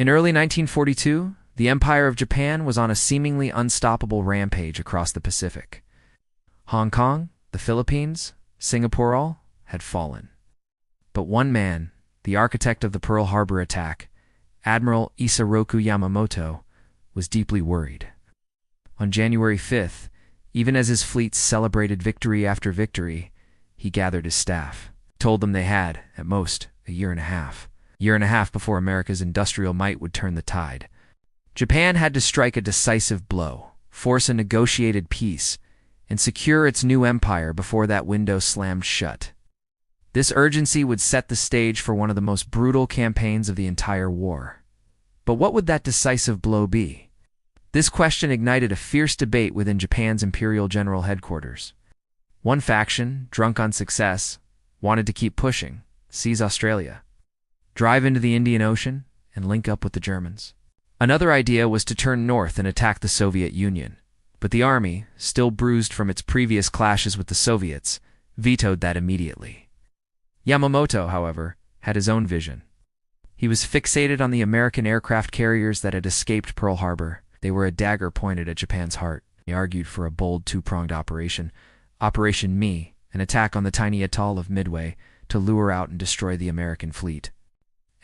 In early 1942, the Empire of Japan was on a seemingly unstoppable rampage across the Pacific. Hong Kong, the Philippines, Singapore all had fallen. But one man, the architect of the Pearl Harbor attack, Admiral Isoroku Yamamoto, was deeply worried. On January 5th, even as his fleet celebrated victory after victory, he gathered his staff, told them they had, at most, a year and a half before America's industrial might would turn the tide. Japan had to strike a decisive blow, force a negotiated peace, and secure its new empire before that window slammed shut. This urgency would set the stage for one of the most brutal campaigns of the entire war. But what would that decisive blow be? This question ignited a fierce debate within Japan's Imperial General Headquarters. One faction, drunk on success, wanted to keep pushing, seize Australia, drive into the Indian Ocean, and link up with the Germans. Another idea was to turn north and attack the Soviet Union, but the army, still bruised from its previous clashes with the Soviets, vetoed that immediately. Yamamoto, however, had his own vision. He was fixated on the American aircraft carriers that had escaped Pearl Harbor. They were a dagger pointed at Japan's heart. He argued for a bold two-pronged operation, Operation Me, an attack on the tiny atoll of Midway to lure out and destroy the American fleet,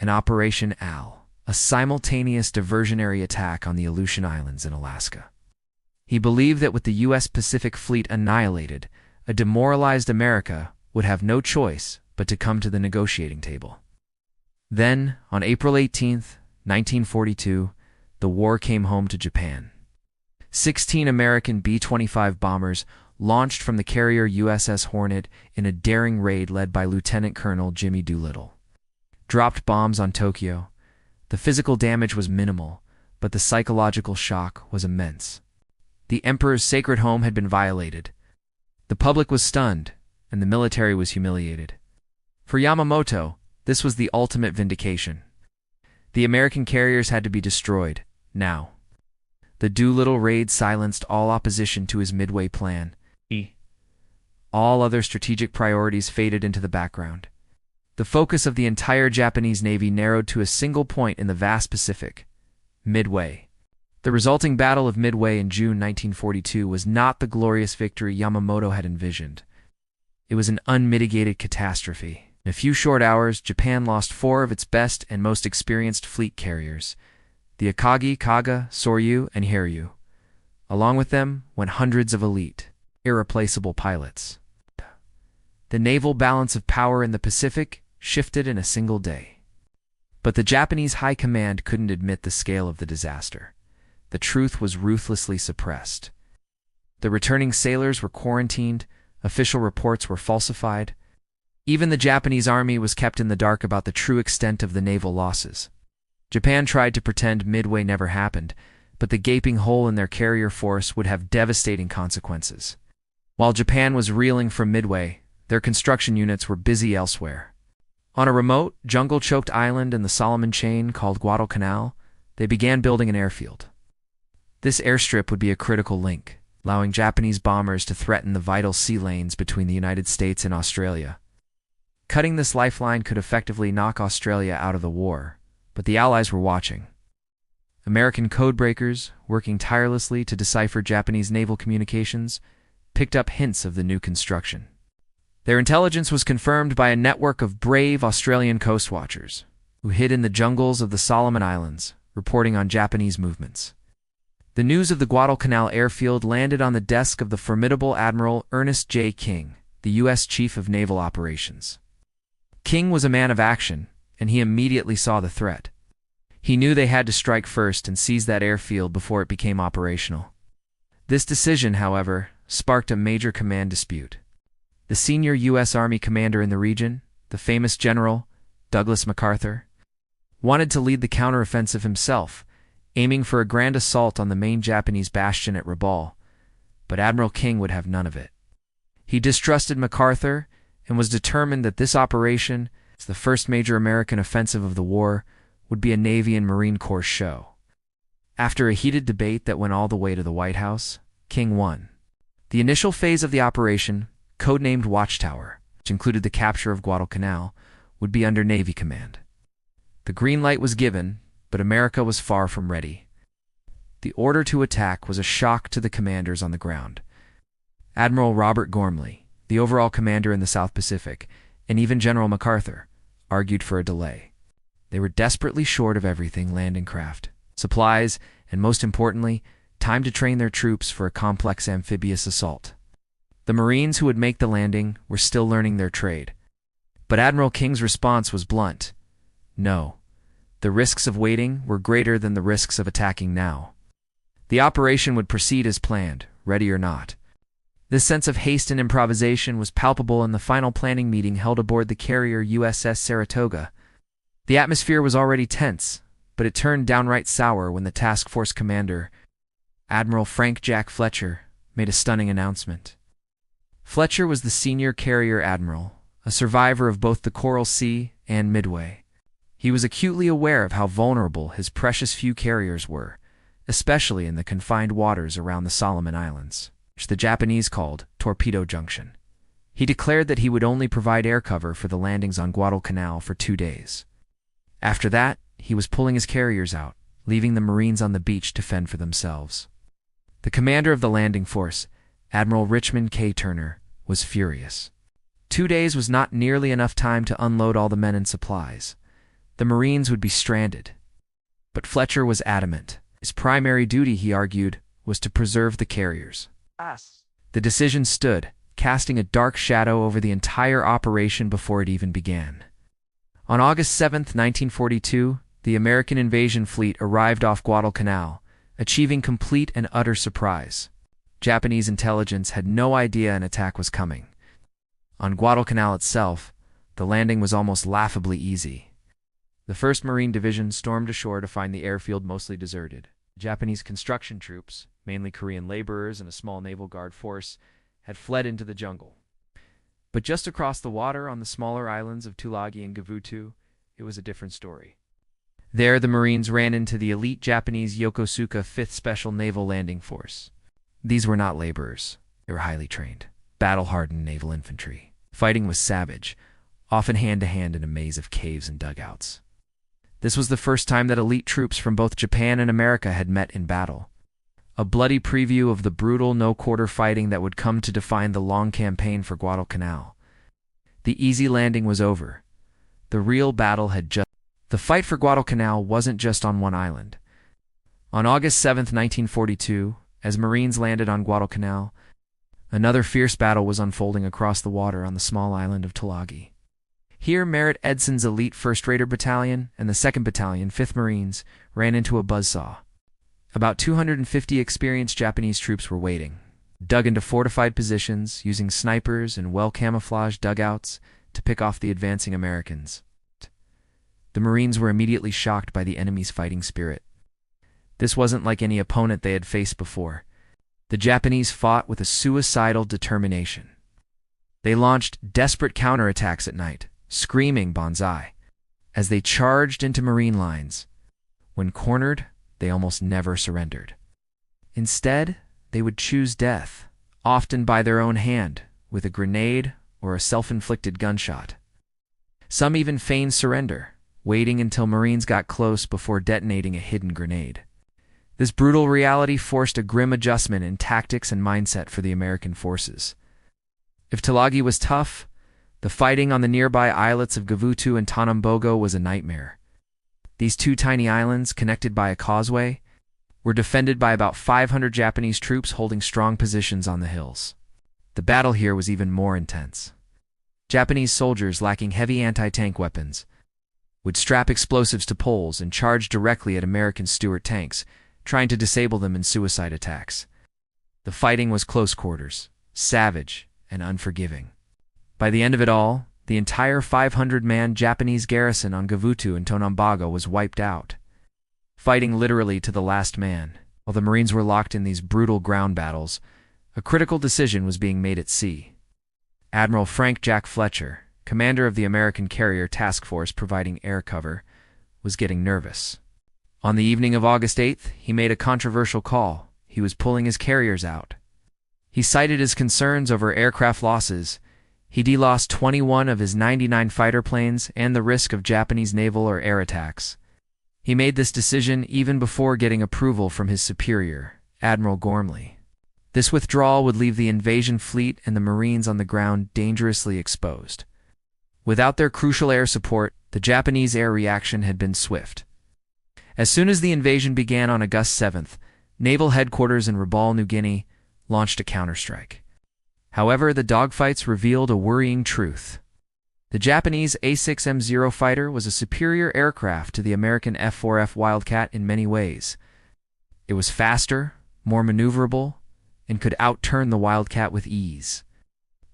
and Operation Al, a simultaneous diversionary attack on the Aleutian Islands in Alaska. He believed that with the U.S. Pacific Fleet annihilated, a demoralized America would have no choice but to come to the negotiating table. Then, on April 18, 1942, the war came home to Japan. 16 American B-25 bombers launched from the carrier USS Hornet in a daring raid led by Lieutenant Colonel Jimmy Doolittle. Dropped bombs on Tokyo. The physical damage was minimal, but the psychological shock was immense. The emperor's sacred home had been violated. The public was stunned, and the military was humiliated. For Yamamoto, this was the ultimate vindication. The American carriers had to be destroyed, now. The Doolittle Raid silenced all opposition to his Midway plan. All other strategic priorities faded into the background. The focus of the entire Japanese Navy narrowed to a single point in the vast Pacific, Midway. The resulting Battle of Midway in June 1942 was not the glorious victory Yamamoto had envisioned. It was an unmitigated catastrophe. In a few short hours, Japan lost 4 of its best and most experienced fleet carriers, the Akagi, Kaga, Soryu, and Hiryu. Along with them went hundreds of elite, irreplaceable pilots. The naval balance of power in the Pacific shifted in a single day. But the Japanese high command couldn't admit the scale of the disaster. The truth was ruthlessly suppressed. The returning sailors were quarantined, official reports were falsified. Even the Japanese army was kept in the dark about the true extent of the naval losses. Japan tried to pretend Midway never happened, but the gaping hole in their carrier force would have devastating consequences. While Japan was reeling from Midway, their construction units were busy elsewhere. On a remote, jungle-choked island in the Solomon Chain called Guadalcanal, they began building an airfield. This airstrip would be a critical link, allowing Japanese bombers to threaten the vital sea lanes between the United States and Australia. Cutting this lifeline could effectively knock Australia out of the war, but the Allies were watching. American codebreakers, working tirelessly to decipher Japanese naval communications, picked up hints of the new construction. Their intelligence was confirmed by a network of brave Australian coast watchers, who hid in the jungles of the Solomon Islands, reporting on Japanese movements. The news of the Guadalcanal airfield landed on the desk of the formidable Admiral Ernest J. King, the U.S. Chief of Naval Operations. King was a man of action, and he immediately saw the threat. He knew they had to strike first and seize that airfield before it became operational. This decision, however, sparked a major command dispute. The senior U.S. Army commander in the region, the famous General Douglas MacArthur, wanted to lead the counteroffensive himself, aiming for a grand assault on the main Japanese bastion at Rabaul, but Admiral King would have none of it. He distrusted MacArthur and was determined that this operation, as the first major American offensive of the war, would be a Navy and Marine Corps show. After a heated debate that went all the way to the White House, King won. The initial phase of the operation, codenamed Watchtower, which included the capture of Guadalcanal, would be under Navy command. The green light was given, but America was far from ready. The order to attack was a shock to the commanders on the ground. Admiral Robert Gormley, the overall commander in the South Pacific, and even General MacArthur, argued for a delay. They were desperately short of everything: landing craft, supplies, and most importantly, time to train their troops for a complex amphibious assault. The Marines who would make the landing were still learning their trade. But Admiral King's response was blunt. No. The risks of waiting were greater than the risks of attacking now. The operation would proceed as planned, ready or not. This sense of haste and improvisation was palpable in the final planning meeting held aboard the carrier USS Saratoga. The atmosphere was already tense, but it turned downright sour when the task force commander, Admiral Frank Jack Fletcher, made a stunning announcement. Fletcher was the senior carrier admiral, a survivor of both the Coral Sea and Midway. He was acutely aware of how vulnerable his precious few carriers were, especially in the confined waters around the Solomon Islands, which the Japanese called Torpedo Junction. He declared that he would only provide air cover for the landings on Guadalcanal for 2 days. After that, he was pulling his carriers out, leaving the Marines on the beach to fend for themselves. The commander of the landing force, Admiral Richmond K. Turner, was furious. 2 days was not nearly enough time to unload all the men and supplies. The Marines would be stranded. But Fletcher was adamant. His primary duty, he argued, was to preserve the carriers. The decision stood, casting a dark shadow over the entire operation before it even began. On August 7, 1942, the American invasion fleet arrived off Guadalcanal, achieving complete and utter surprise. Japanese intelligence had no idea an attack was coming. On Guadalcanal itself, the landing was almost laughably easy. The 1st Marine Division stormed ashore to find the airfield mostly deserted. Japanese construction troops, mainly Korean laborers and a small naval guard force, had fled into the jungle. But just across the water on the smaller islands of Tulagi and Gavutu, it was a different story. There, the Marines ran into the elite Japanese Yokosuka 5th Special Naval Landing Force. These were not laborers. They were highly trained, battle-hardened naval infantry. Fighting was savage, often hand-to-hand in a maze of caves and dugouts. This was the first time that elite troops from both Japan and America had met in battle. A bloody preview of the brutal no-quarter fighting that would come to define the long campaign for Guadalcanal. The easy landing was over. The real battle had just... The fight for Guadalcanal wasn't just on one island. On August 7, 1942, as Marines landed on Guadalcanal, another fierce battle was unfolding across the water on the small island of Tulagi. Here, Merritt Edson's elite 1st Raider Battalion and the 2nd Battalion, 5th Marines, ran into a buzzsaw. About 250 experienced Japanese troops were waiting, dug into fortified positions, using snipers and well-camouflaged dugouts to pick off the advancing Americans. The Marines were immediately shocked by the enemy's fighting spirit. This wasn't like any opponent they had faced before. The Japanese fought with a suicidal determination. They launched desperate counterattacks at night, screaming banzai, as they charged into Marine lines. When cornered, they almost never surrendered. Instead, they would choose death, often by their own hand, with a grenade or a self-inflicted gunshot. Some even feigned surrender, waiting until Marines got close before detonating a hidden grenade. This brutal reality forced a grim adjustment in tactics and mindset for the American forces. If Tulagi was tough, the fighting on the nearby islets of Gavutu and Tanambogo was a nightmare. These 2 tiny islands, connected by a causeway, were defended by about 500 Japanese troops holding strong positions on the hills. The battle here was even more intense. Japanese soldiers lacking heavy anti-tank weapons would strap explosives to poles and charge directly at American Stuart tanks, trying to disable them in suicide attacks. The fighting was close quarters, savage, and unforgiving. By the end of it all, the entire 500-man Japanese garrison on Gavutu and Tanambogo was wiped out, fighting literally to the last man. While the Marines were locked in these brutal ground battles, a critical decision was being made at sea. Admiral Frank Jack Fletcher, commander of the American carrier task force providing air cover, was getting nervous. On the evening of August 8th, he made a controversial call. He was pulling his carriers out. He cited his concerns over aircraft losses. He delost 21 of his 99 fighter planes and the risk of Japanese naval or air attacks. He made this decision even before getting approval from his superior, Admiral Gormley. This withdrawal would leave the invasion fleet and the Marines on the ground dangerously exposed. Without their crucial air support, the Japanese air reaction had been swift. As soon as the invasion began on August 7th, naval headquarters in Rabaul, New Guinea, launched a counterstrike. However, the dogfights revealed a worrying truth. The Japanese A-6M0 fighter was a superior aircraft to the American F-4F Wildcat in many ways. It was faster, more maneuverable, and could outturn the Wildcat with ease.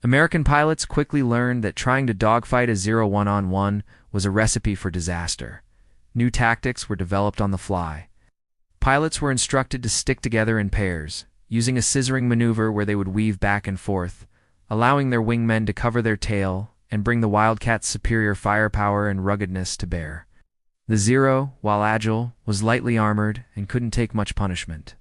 American pilots quickly learned that trying to dogfight a 0-1-on-1 was a recipe for disaster. New tactics were developed on the fly. Pilots were instructed to stick together in pairs, using a scissoring maneuver where they would weave back and forth, allowing their wingmen to cover their tail and bring the Wildcat's superior firepower and ruggedness to bear. The Zero, while agile, was lightly armored and couldn't take much punishment.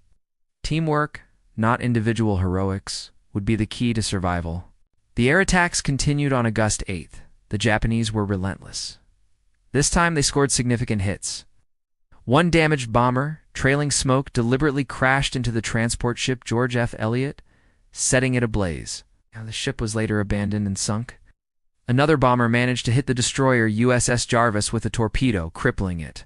Teamwork, not individual heroics, would be the key to survival. The air attacks continued on August 8th. The Japanese were relentless. This time they scored significant hits. One damaged bomber, trailing smoke, deliberately crashed into the transport ship George F. Elliott, setting it ablaze. The ship was later abandoned and sunk. Another bomber managed to hit the destroyer USS Jarvis with a torpedo, crippling it.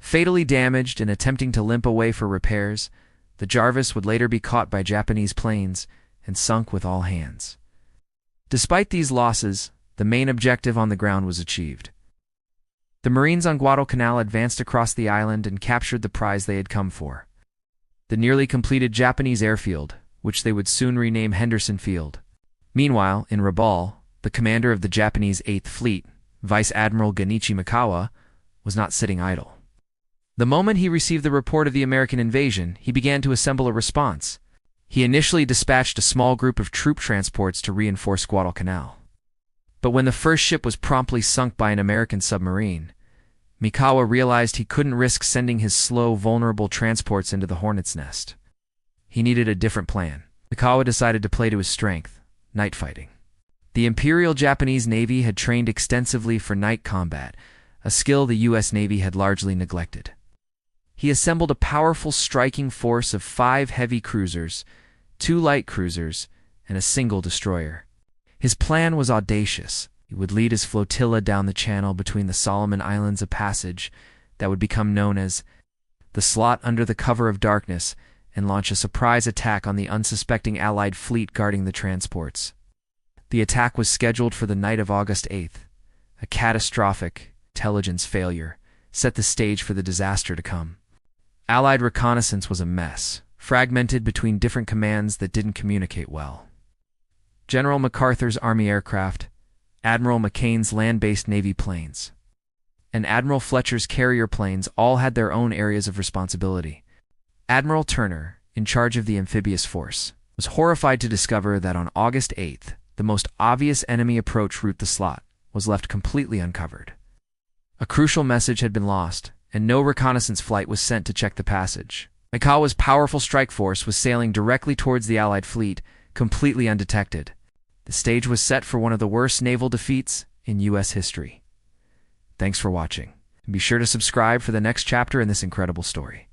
Fatally damaged and attempting to limp away for repairs, the Jarvis would later be caught by Japanese planes and sunk with all hands. Despite these losses, the main objective on the ground was achieved. The Marines on Guadalcanal advanced across the island and captured the prize they had come for. The nearly completed Japanese airfield, which they would soon rename Henderson Field. Meanwhile, in Rabaul, the commander of the Japanese 8th Fleet, Vice Admiral Genichi Mikawa, was not sitting idle. The moment he received the report of the American invasion, he began to assemble a response. He initially dispatched a small group of troop transports to reinforce Guadalcanal. But when the first ship was promptly sunk by an American submarine, Mikawa realized he couldn't risk sending his slow, vulnerable transports into the hornet's nest. He needed a different plan. Mikawa decided to play to his strength, night fighting. The Imperial Japanese Navy had trained extensively for night combat, a skill the U.S. Navy had largely neglected. He assembled a powerful striking force of 5 heavy cruisers, 2 light cruisers, and a single destroyer. His plan was audacious. He would lead his flotilla down the channel between the Solomon Islands, a passage that would become known as the Slot under the cover of darkness, and launch a surprise attack on the unsuspecting Allied fleet guarding the transports. The attack was scheduled for the night of August 8th. A catastrophic intelligence failure set the stage for the disaster to come. Allied reconnaissance was a mess, fragmented between different commands that didn't communicate well. General MacArthur's Army aircraft, Admiral McCain's land-based Navy planes, and Admiral Fletcher's carrier planes all had their own areas of responsibility. Admiral Turner, in charge of the amphibious force, was horrified to discover that on August 8th, the most obvious enemy approach route, the Slot, was left completely uncovered. A crucial message had been lost, and no reconnaissance flight was sent to check the passage. Mikawa's powerful strike force was sailing directly towards the Allied fleet, completely undetected. The stage was set for one of the worst naval defeats in U.S. history. Thanks for watching, and be sure to subscribe for the next chapter in this incredible story.